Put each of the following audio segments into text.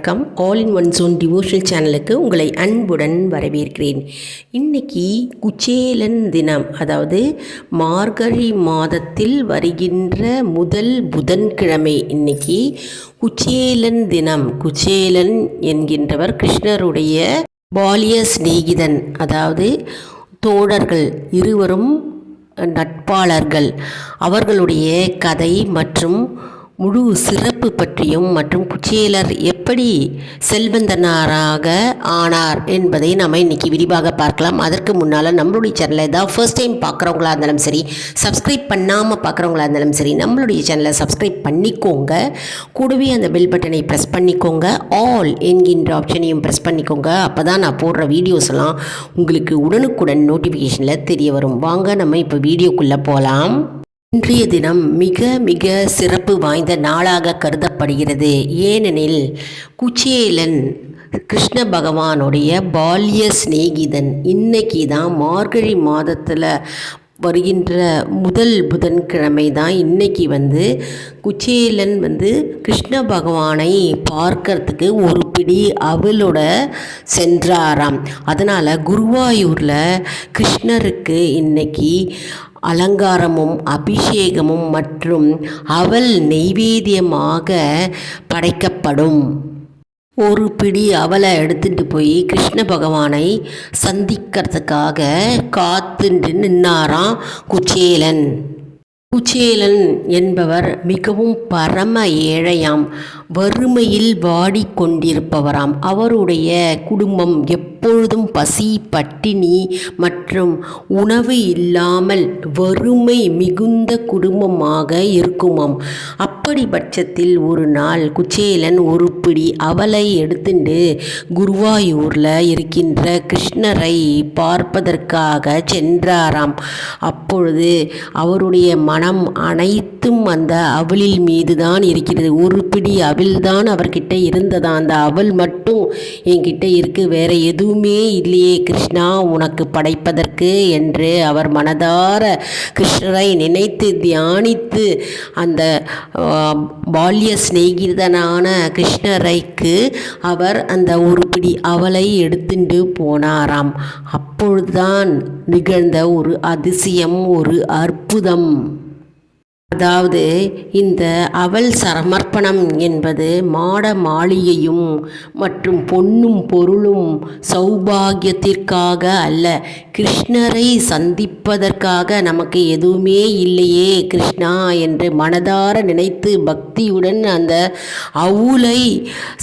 வணக்கம். All in one zone devotional சேனலுக்கு உங்களை அன்புடன் வரவேற்கிறேன். இன்னைக்கு குச்சேலன் தினம், அதாவது மார்கழி மாதத்தில் வருகின்ற முதல் புதன்கிழமை. இன்னைக்கு குச்சேலன் தினம். குச்சேலன் என்கின்றவர் கிருஷ்ணருடைய பாலிய சிநேகிதன், அதாவது தோழர்கள் இருவரும் நட்பாளர்கள். அவர்களுடைய கதை மற்றும் முழு சிறப்பு பற்றியும் மற்றும் குச்சேலர் எப்படி செல்வந்தனாராக ஆனார் என்பதை நம்ம இன்றைக்கி விரிவாக பார்க்கலாம். அதற்கு முன்னால் நம்மளுடைய சேனலை ஏதாவது ஃபர்ஸ்ட் டைம் பார்க்குறவங்களா இருந்தாலும் சரி, சப்ஸ்கிரைப் பண்ணாமல் பார்க்குறவங்களா இருந்தாலும் சரி, நம்மளுடைய சேனலை சப்ஸ்கிரைப் பண்ணிக்கோங்க. கூடவே அந்த பெல் பட்டனை ப்ரெஸ் பண்ணிக்கோங்க. ஆல் என்கின்ற ஆப்ஷனையும் ப்ரெஸ் பண்ணிக்கோங்க. அப்போ தான் நான் போடுற வீடியோஸ் எல்லாம் உங்களுக்கு உடனுக்குடன் நோட்டிஃபிகேஷனில் தெரிய வரும். வாங்க நம்ம இப்போ வீடியோக்குள்ளே போகலாம். இன்றைய தினம் மிக மிக சிறப்பு வாய்ந்த நாளாக கருதப்படுகிறது. ஏனெனில் குச்சேலன் கிருஷ்ண பகவானுடைய பால்ய சிநேகிதன். இன்னைக்கு தான் மார்கழி மாதத்தில் வருகின்ற முதல் புதன்கிழமை தான் இன்னைக்கு குச்சேலன் கிருஷ்ண பகவானை பார்க்கறதுக்கு ஒரு பிடி அவளோட சென்றாராம். அதனால் குருவாயூரில் கிருஷ்ணருக்கு இன்னைக்கு அலங்காரமும் அபிஷேகமும் மற்றும் அவல் நெய்வேத்தியமாக படைக்கப்படும். ஒரு பிடி அவலை எடுத்துட்டு போய் கிருஷ்ண பகவானை சந்திக்கிறதுக்காக காத்துட்டு நின்னாராம் குச்சேலன். குச்சேலன் என்பவர் மிகவும் பரம ஏழையாம், வறுமையில் வாடிக்கொண்டிருப்பவராம். அவருடைய குடும்பம் எப்பொழுதும் பசி, பட்டினி மற்றும் உணவு இல்லாமல் வறுமை மிகுந்த குடும்பமாக இருக்குமாம். அப்படி பட்சத்தில் ஒரு நாள் குச்சேலன் ஒரு பிடி அவலை எடுத்துட்டு குருவாயூரில் இருக்கின்ற கிருஷ்ணரை பார்ப்பதற்காக சென்றாராம். அப்பொழுது அவருடைய மனம் அனைத்தும் அந்த அவலில் மீதுதான் இருக்கிறது. ஒரு பிடி அவில்தான் அவர்கிட்ட இருந்ததா. அந்த அவல் மட்டும் என்கிட்ட இருக்கு, வேற எதுவுமே இல்லையே கிருஷ்ணா உனக்கு படைப்பதற்கு என்று அவர் மனதார கிருஷ்ணரை நினைத்து தியானித்து அந்த பால்ய சிநேகிதனான கிருஷ்ணரைக்கு அவர் அந்த ஒரு பிடி அவலை எடுத்துட்டு போனாராம். அப்பொழுதுதான் நிகழ்ந்த ஒரு அதிசயம், ஒரு அற்புதம். அதாவது இந்த அவல் சமர்ப்பணம் என்பது மாட மாளிகையும் மற்றும் பொன்னும் பொருளும் சௌபாகியத்திற்காக அல்ல, கிருஷ்ணரை சந்திப்பதற்காக. நமக்கு எதுவுமே இல்லையே கிருஷ்ணா என்று மனதார நினைத்து பக்தியுடன் அந்த அவுலை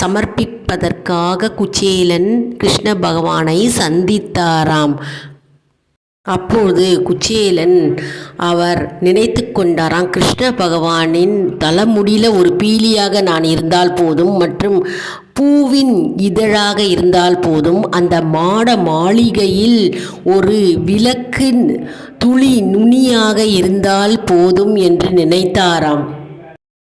சமர்ப்பிப்பதற்காக குச்சேலன் கிருஷ்ண பகவானை சந்தித்தாராம். அப்போது குச்சேலன் அவர் நினைத்து கொண்டாராம், கிருஷ்ண பகவானின் தலைமுடியில் ஒரு பீலியாக நான் இருந்தால் போதும் மற்றும் பூவின் இதழாக இருந்தால் போதும், அந்த மாட மாளிகையில் ஒரு விளக்கின் துளி நுனியாக இருந்தால் போதும் என்று நினைத்தாராம்.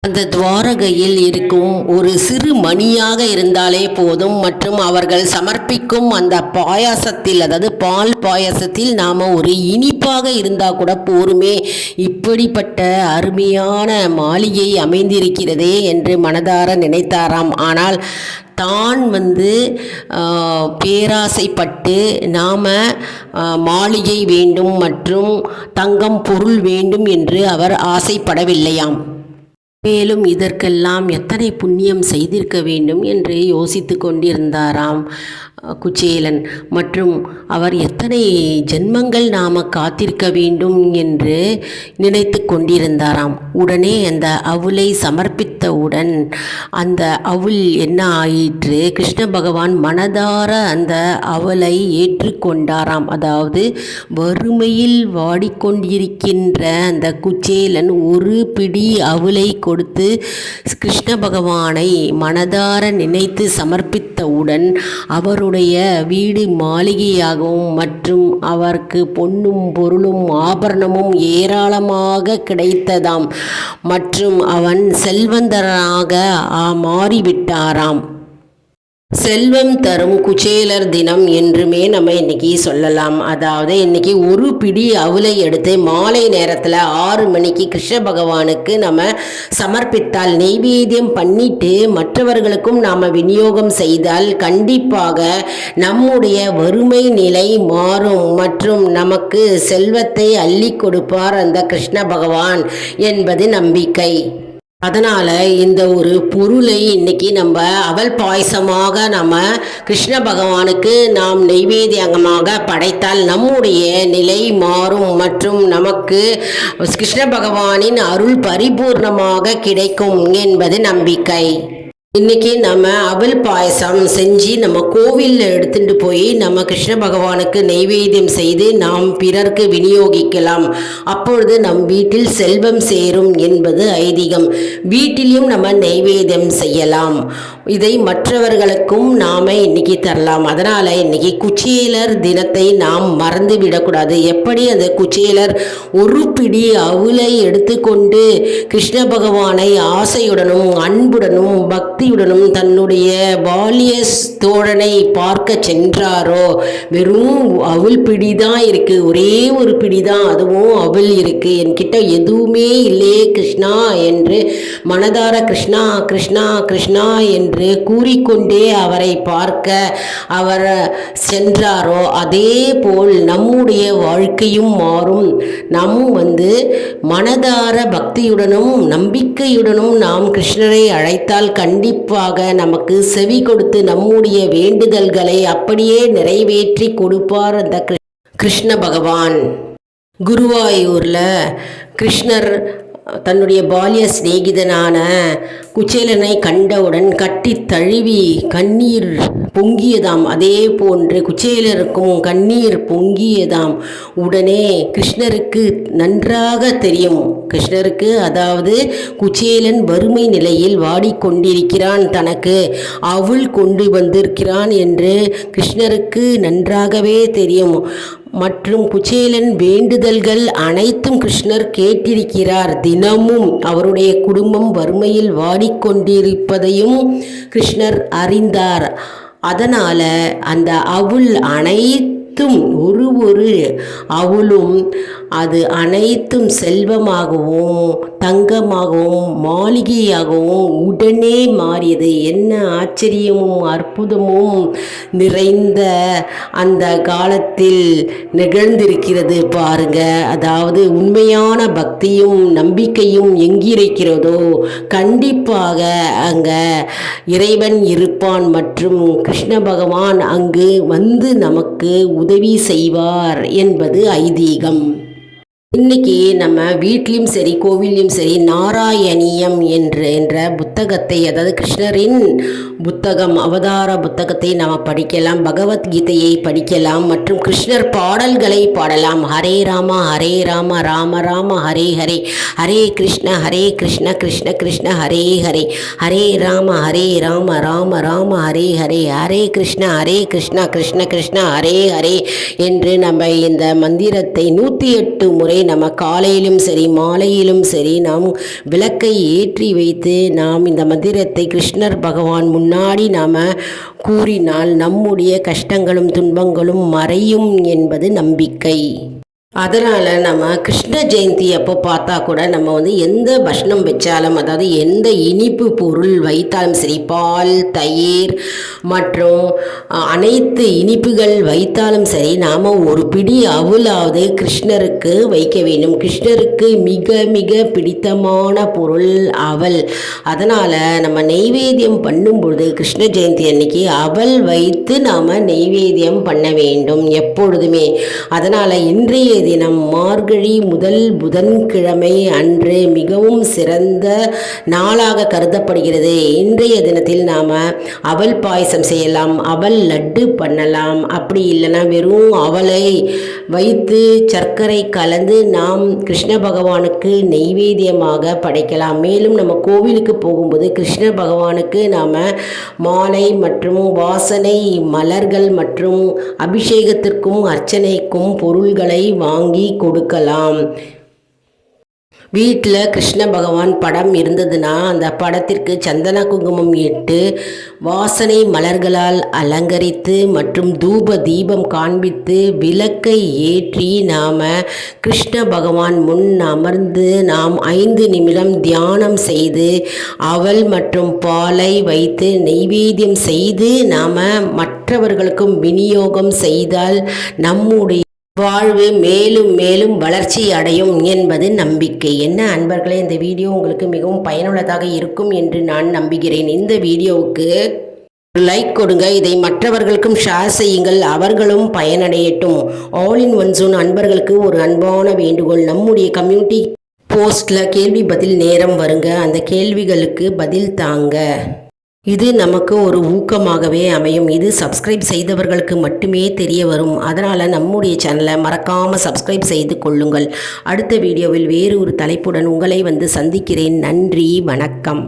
அந்த துவாரகையில் இருக்கும் ஒரு சிறு மணியாக இருந்தாலே போதும் மற்றும் அவர்கள் சமர்ப்பிக்கும் அந்த பாயாசத்தில், அதாவது பால் பாயாசத்தில் நாம் ஒரு இனிப்பாக இருந்தால் கூட போருமே, இப்படிப்பட்ட அருமையான மாளிகை அமைந்திருக்கிறதே என்று மனதார நினைத்தாராம். ஆனால் தான் பேராசைப்பட்டு நாம் மாளிகை வேண்டும் மற்றும் தங்கம் பொருள் வேண்டும் என்று அவர் ஆசைப்படவில்லையாம். மேலும் இதற்கெல்லாம் எத்தனை புண்ணியம் செய்திருக்க வேண்டும் என்று யோசித்து கொண்டிருந்தாராம் குச்சேலன். மற்றும் அவர் எத்தனை ஜென்மங்கள் நாம் காத்திருக்க வேண்டும் என்று நினைத்து கொண்டிருந்தாராம். உடனே அந்த அவுலை சமர்ப்பித்தவுடன் அந்த அவுல் என்ன ஆயிற்று, கிருஷ்ண பகவான் மனதார அந்த அவலை ஏற்றுக்கொண்டாராம். அதாவது வறுமையில் வாடிக்கொண்டிருக்கின்ற அந்த குச்சேலன் ஒரு பிடி அவுலை கொடுத்து கிருஷ்ண பகவானை மனதார நினைத்து சமர்ப்பித்தவுடன் அவருடைய வீடு மாளிகையாகவும் மற்றும் அவருக்கு பொன்னும் பொருளும் ஆபரணமும் ஏராளமாக கிடைத்ததாம் மற்றும் அவன் செல்வந்தனாக மாறிவிட்டாராம். செல்வம் தரும் குச்சேலர் தினம் என்றுமே நம்ம இன்னைக்கு சொல்லலாம். அதாவது இன்னைக்கு ஒரு பிடி அவலை எடுத்து மாலை நேரத்தில் 6 மணிக்கு கிருஷ்ண பகவானுக்கு நம்ம சமர்ப்பித்தால், நெய்வேத்தியம் பண்ணிட்டு மற்றவர்களுக்கும் நாம் விநியோகம் செய்தால் கண்டிப்பாக நம்முடைய வறுமை நிலை மாறும் மற்றும் நமக்கு செல்வத்தை அள்ளி கொடுப்பார் அந்த கிருஷ்ண பகவான் என்பது நம்பிக்கை. அதனால் இந்த ஒரு பொருளை இன்னைக்கு நம்ம அவல் பாயசமாக நம்ம கிருஷ்ண பகவானுக்கு நாம் நெய்வேத்தியமாக படைத்தால் நம்முடைய நிலை மாறும் மற்றும் நமக்கு கிருஷ்ண பகவானின் அருள் பரிபூர்ணமாக கிடைக்கும் என்பது நம்பிக்கை. இன்றைக்கி நம்ம அவல் பாயசம் செஞ்சு நம்ம கோவிலில் எடுத்துகிட்டு போய் நம்ம கிருஷ்ண பகவானுக்கு நெய்வேத்தியம் செய்து நாம் பிறருக்கு விநியோகிக்கலாம். அப்பொழுது நம் வீட்டில் செல்வம் சேரும் என்பது ஐதீகம். வீட்டிலையும் நம்ம நெய்வேத்தியம் செய்யலாம். இதை மற்றவர்களுக்கும் நாம் இன்னைக்கு தரலாம். அதனால் இன்னைக்கு குச்சேலர் தினத்தை நாம் மறந்து விடக்கூடாது. எப்படி அந்த குச்சேலர் ஒரு பிடி அவுலை எடுத்துக்கொண்டு கிருஷ்ண பகவானை ஆசையுடனும் அன்புடனும் பக்தியுடனும் தன்னுடைய பால்ய தோழனை பார்க்க சென்றாரோ, வெறும் அவுல் பிடி தான் இருக்குது, ஒரே ஒரு பிடி தான், அதுவும் அவுல் இருக்குது, என்கிட்ட எதுவுமே இல்லையே கிருஷ்ணா என்று மனதார கிருஷ்ணா கிருஷ்ணா கிருஷ்ணா என்று கூறிக்கொண்டே அவரை பார்க்க அவர் சென்றாரோ, அதே போல் நம்முடைய வாழ்க்கையும் மாறும். நாம் மனதார பக்தியுடனும் நம்பிக்கையுடனும் நாம் கிருஷ்ணரை அழைத்தால் கண்டிப்பாக நமக்கு செவி கொடுத்து நம்முடைய வேண்டுதல்களை அப்படியே நிறைவேற்றி கொடுப்பார் அந்த கிருஷ்ண பகவான். குருவாயூரில் கிருஷ்ணர் தன்னுடைய பால்ய சிநேகிதனான குச்சேலனை கண்டவுடன் கட்டி தழுவி கண்ணீர் பொங்கியதாம். அதே போன்று குச்சேலருக்கும் கண்ணீர் பொங்கியதாம். உடனே கிருஷ்ணருக்கு நன்றாக தெரியும், கிருஷ்ணருக்கு அதாவது குச்சேலன் வறுமை நிலையில் வாடிக்கொண்டிருக்கிறான், தனக்கு அவள் கொண்டு வந்திருக்கிறான் என்று கிருஷ்ணருக்கு நன்றாகவே தெரியும். மற்றும் குச்சேலன் வேண்டுதல்கள் அனைத்தும் கிருஷ்ணர் கேட்டிருக்கிறார். தினமும் அவருடைய குடும்பம் வறுமையில் வாடிக்கொண்டிருப்பதையும் கிருஷ்ணர் அறிந்தார். அதனால் அந்த அவுள் அனைத்தும் ஒரு அவுளும் அது அனைத்தும் செல்வமாகவும் தங்கமாகவும் மாளிகையாகவும் உடனே மாறியது. என்ன ஆச்சரியமும் அற்புதமும் நிறைந்த அந்த காலத்தில் நிகழ்ந்திருக்கிறது பாருங்க. அதாவது உண்மையான பக்தியும் நம்பிக்கையும் எங்கிருக்கிறதோ கண்டிப்பாக அங்கே இறைவன் இருப்பான் மற்றும் கிருஷ்ண பகவான் அங்கு நமக்கு உதவி செய்வார் என்பது ஐதீகம். இன்னைக்கு நம்ம வீட்லேயும் சரி கோவிலையும் சரி நாராயணியம் என்ற புத்தகத்தை, அதாவது கிருஷ்ணரின் புத்தகம், அவதார புத்தகத்தை நாம் படிக்கலாம், பகவத்கீதையை படிக்கலாம் மற்றும் கிருஷ்ணர் பாடல்களை பாடலாம். ஹரே ராமா ராம ராம ஹரே ஹரே, ஹரே கிருஷ்ண கிருஷ்ண கிருஷ்ண ஹரே ஹரே, ஹரே ராம ராம ராம ஹரே ஹரே, ஹரே கிருஷ்ண கிருஷ்ண கிருஷ்ண ஹரே ஹரே என்று நம்ம இந்த மந்திரத்தை 108 முறை நம்ம காலையிலும் சரி மாலையிலும் சரி நாம் விளக்கை ஏற்றி வைத்து நாம் இந்த மந்திரத்தை கிருஷ்ணர் பகவான் முன்னாடி நாம் கூறினால் நம்முடைய கஷ்டங்களும் துன்பங்களும் மறையும் என்பது நம்பிக்கை. அதனால் நம்ம கிருஷ்ண ஜெயந்தி அப்போ பார்த்தா கூட நம்ம எந்த பஷ்ணம் வச்சாலும், அதாவது எந்த இனிப்பு பொருள் வைத்தாலும் சரி, பால் தயிர் மற்றும் அனைத்து இனிப்புகள் வைத்தாலும் சரி, நாம் ஒரு பிடி அவுலாவது கிருஷ்ணருக்கு வைக்க வேண்டும். கிருஷ்ணருக்கு மிக மிக பிடித்தமான பொருள் அவல். அதனால் நம்ம நெய்வேத்தியம் பண்ணும்பொழுது கிருஷ்ண ஜெயந்தி அன்னைக்கு அவல் வைத்து நாம் நெய்வேத்தியம் பண்ண வேண்டும் எப்பொழுதுமே. அதனால் இன்றைய தினம் மார்கழி முதல் புதன்கிழமை அன்று மிகவும் சிறந்த நாளாக கருதப்படுகிறது. இன்றைய தினத்தில் நாம் அவல் பாயசம் செய்யலாம், அவல் லட்டு பண்ணலாம். அப்படி இல்லைன்னா வெறும் அவலை வைத்து சர்க்கரை கலந்து நாம் கிருஷ்ண பகவானுக்கு நெய்வேத்தியமாக படைக்கலாம். மேலும் நம்ம கோவிலுக்கு போகும்போது கிருஷ்ண பகவானுக்கு நாம் மாலை மற்றும் வாசனை மலர்கள் மற்றும் அபிஷேகத்திற்கும் அர்ச்சனைக்கும் பொருள்களை வாங்கி கொடுக்கலாம். வீட்டில் கிருஷ்ண பகவான் படம் இருந்ததுன்னா அந்த படத்திற்கு சந்தன குங்குமம் இட்டு வாசனை மலர்களால் அலங்கரித்து மற்றும் தூப தீபம் காண்பித்து விளக்கை ஏற்றி நாம் கிருஷ்ண பகவான் முன் அமர்ந்து நாம் 5 நிமிடம் தியானம் செய்து அவல் மற்றும் பாலை வைத்து நெய்வேத்தியம் செய்து நாம் மற்றவர்களுக்கும் விநியோகம் செய்தால் நம்முடைய வாழ்வு மேலும் மேலும் வளர்ச்சி அடையும் என்பது நம்பிக்கை. என்ன அன்பர்களே, இந்த வீடியோ உங்களுக்கு மிகவும் பயனுள்ளதாக இருக்கும் என்று நான் நம்புகிறேன். இந்த வீடியோவுக்கு லைக் கொடுங்க, இதை மற்றவர்களுக்கும் ஷேர் செய்யுங்கள், அவர்களும் பயனடையட்டும். ஆல் இன் ஒன் ஜோன் அன்பர்களுக்கு ஒரு அன்பான வேண்டுகோள், நம்முடைய கம்யூனிட்டி போஸ்டில் கேள்வி பதில் நேரம் வருங்க, அந்த கேள்விகளுக்கு பதில் தாங்க. இது நமக்கு ஒரு ஊக்கமாகவே அமையும். இது சப்ஸ்கிரைப் செய்தவர்களுக்கு மட்டுமே தெரிய வரும். அதனால் நம்முடைய சேனலை மறக்காமல் சப்ஸ்கிரைப் செய்து கொள்ளுங்கள். அடுத்த வீடியோவில் வேறு ஒரு தலைப்புடன் உங்களை வந்து சந்திக்கிறேன். நன்றி, வணக்கம்.